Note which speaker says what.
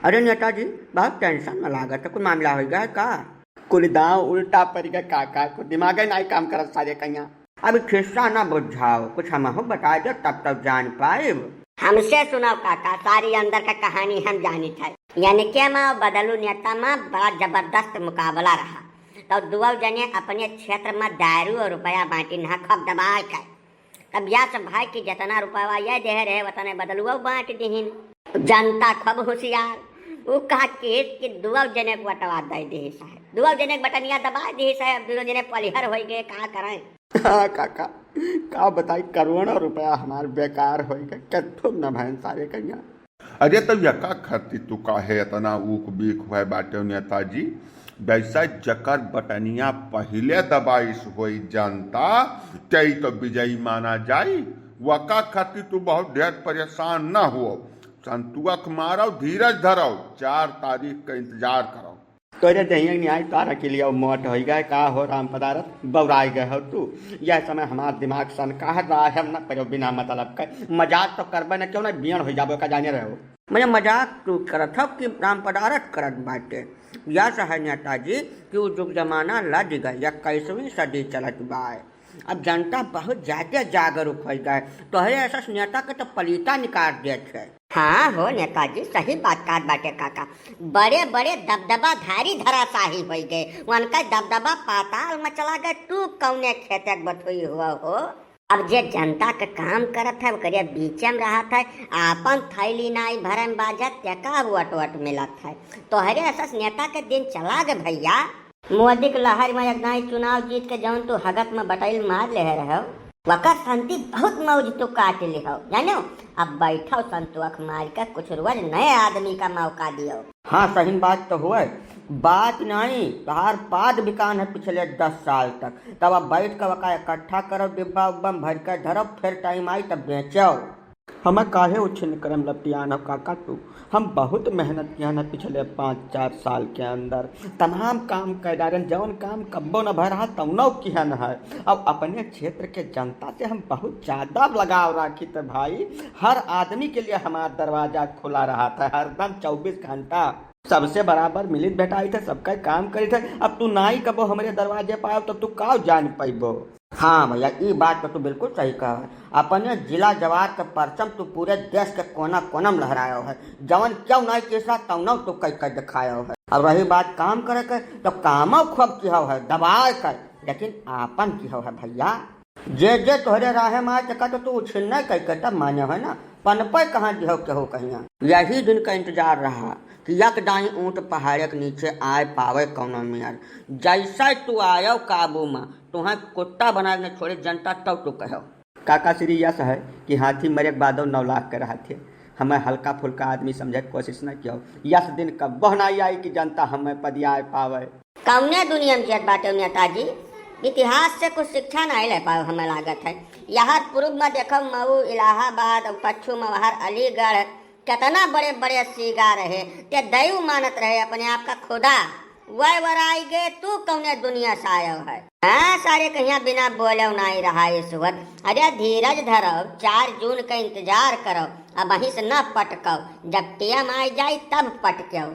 Speaker 1: अरे नेताजी, बहुत टेंशन में लागत है, कुछ मामला हो गया है का? कुल दांव उल्टा पड़ गया काका को, दिमाग नहीं काम करत सारे कहिया। अभी खिस्सा ना बुझाओ, कुछ हम हो बता दो तब जान पाए।
Speaker 2: हमसे सुनो काका, सारी अंदर का कहानी हम जानी थे। यानी के में बदलू नेता में बड़ा जबरदस्त मुकाबला रहा। तो दुआ जने अपने क्षेत्र में दारू और रुपया बांटी ना खब दबा के। तब या सब भाई की जितना रुपया ये दे रहे वतने बदलुआ बांट दीहिन। जनता खब होशियार, वो कहा कि दुआ जने को बटवा दे दी साहब, दुआ जने बटनिया दबा दी साहब, दुआ जने पलिहर हो गए, कहा करें।
Speaker 1: हाँ काका, का बताई करोड़ों रुपया हमारे बेकार हो गए, कत्थु न भैन सारे कहिया।
Speaker 3: अरे तब यका खर्ची तू काहे इतना ऊक बीक हुए बाटे नेताजी, वैसा जकर बटनिया पहले दबाइस होई जनता तई तो विजयी माना जाई। वका खर्ची तू बहुत ढेर परेशान न हो, संतुअक मारो, धीरज धरो, 4 तारीख का इंतजार करो।
Speaker 1: तोरे दहिया न्याय तारा के लिए मोट हो गए, का हो राम पदारथ बौराई गए हो तू। यह समय हमारा दिमाग सन कहा रहा है न करो बिना मतलब का मजाक तो करबे न क्यों ना बियन हो जाबो का जाने रहो। मैं मजाक तू करत हो कि राम पदारथ करत बाटे। या है नेताजी कि वो जुग जमाना लज गए, 21वीं सदी चलत बाय। अब जनता बहुत ज्यादा जागरूक हो गए, तो है ऐसा नेता के तो पलीता निकाल दे छे।
Speaker 2: हाँ हो नेताजी, सही बात कर बाटे काका। बड़े बड़े दबदबाधारी धराशाही हो गए, उनका दबदबा पाताल में चला गए। तू कौने खेतक बथुई हुआ हो। अब जे जनता का काम करत है वो बीचे में रहा था, आपन थैली नाई भरम बाजत तेका वट मिलत है। तो हरे ऐसा नेता के दिन चला गए भैया। मोदी के लहर में एक नाई चुनाव जीत के जौन तू हगत में बटाइल मार ले रहे हो, वकर संति बहुत मौज तो काट ले हो जानो। अब बैठो संतुअख मार कर कुछ रोज नए आदमी का मौका दियो।
Speaker 1: हाँ सही बात तो हुआ, बात नहीं तहार पाद बिकान है पिछले 10 साल तक। तब अब बैठ कर वका इकट्ठा करो, डिब्बा उब्बा भर कर धरो, फिर टाइम आई तब बेचो। हमें काहे उछिन करम लपटियान हो काका तू, हम बहुत मेहनत किया न पिछले 5-4 साल के अंदर, तमाम काम कैदारन जौन काम कब्बो न भर रहा तौनो किहन है। अब अपने क्षेत्र के जनता से हम बहुत ज़्यादा लगाव राखी थे भाई, हर आदमी के लिए हमारा दरवाजा खुला रहा था, हरदम 24 घंटा सबसे बराबर मिलित बैठाई थे, सबका काम करी थे। अब तू ना ही कबो हमारे दरवाजे पाओ तो तू का जान पाइबो। हाँ भैया, ये बात तो तू बिल्कुल सही कहा है। अपने जिला जवार का परचम तू पूरे देश के कोना कोना में लहरायो है, जवन क्यों नहीं केसा तौनो तू कई कर दिखायो है। अब रही बात काम करे के, तो कामो खूब की है दबाए कर, लेकिन आपन की है भैया। जे जे तोहरे राहे मार चका तो तू उछिन्ने कई कर तब माने है ना, पनपे कहाँ दिहो के हो कहिया। यही दिन का इंतजार रहा कि यक दाई ऊँट पहाड़ के नीचे आए पावे कौनो मियार। जैसा तू आयो काबू में, तुम्हें कुत्ता बना के छोड़े जनता तब तू कहो। काका श्री यश है कि हाथी मरे के बाद 9 लाख के रहा थे, हमें हल्का फुल्का आदमी समझे कोशिश न किया। यश दिन कब नहीं आई कि जनता हमें पदिया पावे।
Speaker 2: कौने दुनिया में जियत बाटे नेताजी, इतिहास से कुछ शिक्षा नहीं ले पाओ हमें लागत है। यहाँ पूर्व में देखो मऊ, इलाहाबाद और पश्चिम में बाहर अलीगढ़, कितना बड़े बड़े सीगा रहे, ते दैव मानत रहे अपने आप का खुदा। वह वराई गए, तू कौने दुनिया से आयो है। हाँ सारे कहीं बिना बोले नहीं रहा इस वक्त। अरे धीरज धरो, 4 जून का इंतजार करो, अब वहीं से न पटको, जब टीएम आ जाए तब पटको।